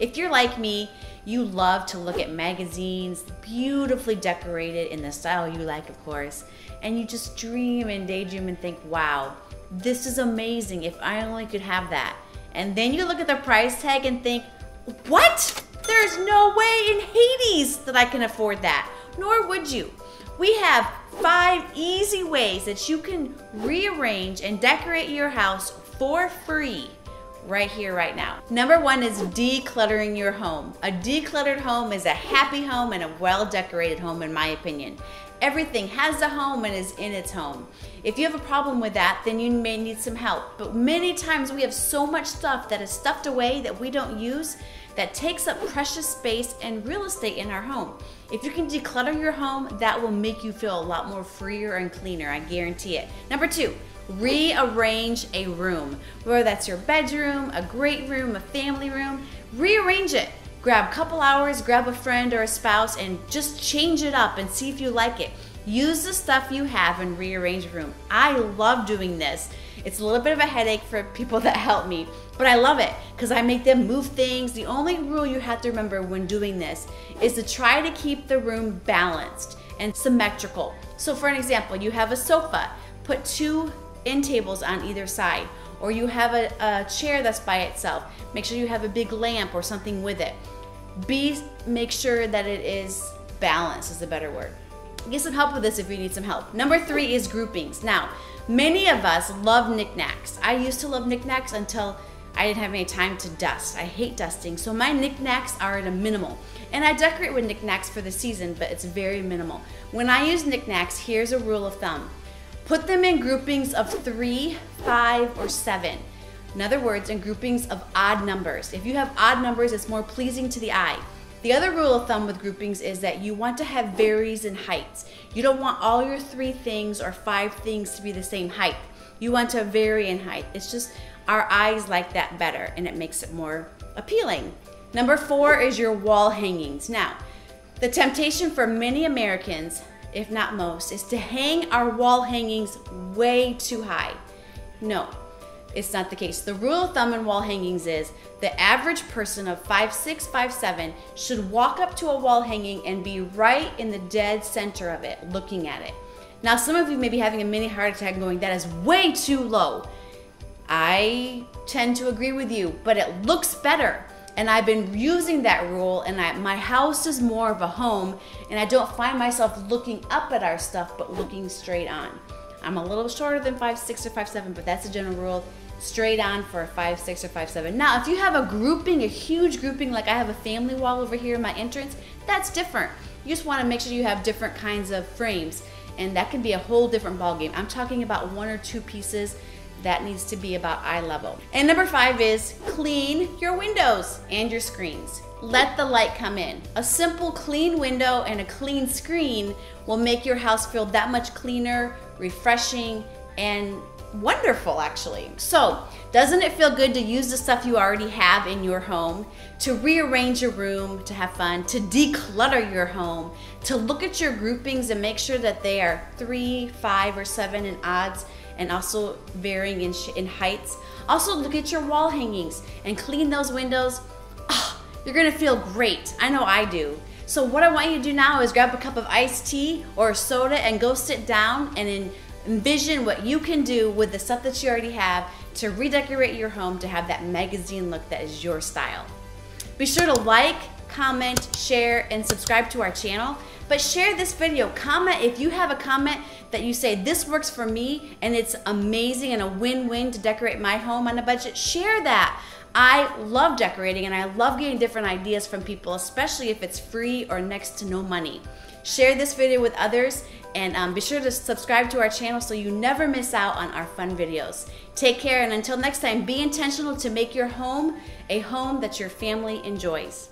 If you're like me, you love to look at magazines, beautifully decorated in the style you like, of course, and you just dream and daydream and think, wow, this is amazing, if I only could have that. And then you look at the price tag and think, what? There's no way in Hades that I can afford that, nor would you. We have 5 easy ways that you can rearrange and decorate your house for free right here, right now. Number 1 is decluttering your home. A decluttered home is a happy home and a well-decorated home, in my opinion. Everything has a home and is in its home. If you have a problem with that, then you may need some help. But many times we have so much stuff that is stuffed away that we don't use that takes up precious space and real estate in our home. If you can declutter your home, that will make you feel a lot more freer and cleaner, I guarantee it. Number 2, rearrange a room. Whether that's your bedroom, a great room, a family room, rearrange it. Grab a couple hours, grab a friend or a spouse, and just change it up and see if you like it. Use the stuff you have and rearrange a room. I love doing this. It's a little bit of a headache for people that help me, but I love it because I make them move things. The only rule you have to remember when doing this is to try to keep the room balanced and symmetrical. So for an example, you have a sofa, put 2 end tables on either side, or you have a chair that's by itself. Make sure you have a big lamp or something with it. Make sure that it is balanced is a better word. Get some help with this if you need some help. Number 3 is groupings. Now, many of us love knickknacks. I used to love knickknacks until I didn't have any time to dust. I hate dusting, so my knickknacks are at a minimal. And I decorate with knickknacks for the season, but it's very minimal. When I use knickknacks, here's a rule of thumb. Put them in groupings of 3, 5, or 7. In other words, in groupings of odd numbers. If you have odd numbers, it's more pleasing to the eye. The other rule of thumb with groupings is that you want to have varies in heights. You don't want all your 3 things or 5 things to be the same height. You want to vary in height. It's just our eyes like that better and it makes it more appealing. Number 4 is your wall hangings. Now, the temptation for many Americans, if not most, is to hang our wall hangings way too high. No, it's not the case. The rule of thumb in wall hangings is the average person of 5'6", 5'7" should walk up to a wall hanging and be right in the dead center of it, looking at it. Now, some of you may be having a mini heart attack going, that is way too low. I tend to agree with you, but it looks better. And I've been using that rule, and my house is more of a home, and I don't find myself looking up at our stuff, but looking straight on. I'm a little shorter than 5'6" or 5'7", but that's a general rule. Straight on for a 5'6" or 5'7". Now, if you have a grouping, a huge grouping, like I have a family wall over here in my entrance, that's different. You just want to make sure you have different kinds of frames, and that can be a whole different ballgame. I'm talking about 1 or 2 pieces. That needs to be about eye level. And number 5 is clean your windows and your screens. Let the light come in. A simple clean window and a clean screen will make your house feel that much cleaner, refreshing, and wonderful, actually. So, doesn't it feel good to use the stuff you already have in your home, to rearrange your room, to have fun, to declutter your home, to look at your groupings and make sure that they are 3, 5, or 7 in odds, and also varying in heights. Also look at your wall hangings and clean those windows. Oh, you're gonna feel great. I know I do. So what I want you to do now is grab a cup of iced tea or a soda and go sit down and envision what you can do with the stuff that you already have to redecorate your home to have that magazine look that is your style. Be sure to like, comment, share, and subscribe to our channel. But share this video. Comment if you have a comment that you say this works for me and it's amazing and a win-win to decorate my home on a budget. Share that. I love decorating and I love getting different ideas from people, especially if it's free or next to no money. Share this video with others and be sure to subscribe to our channel so you never miss out on our fun videos. Take care, and until next time, be intentional to make your home a home that your family enjoys.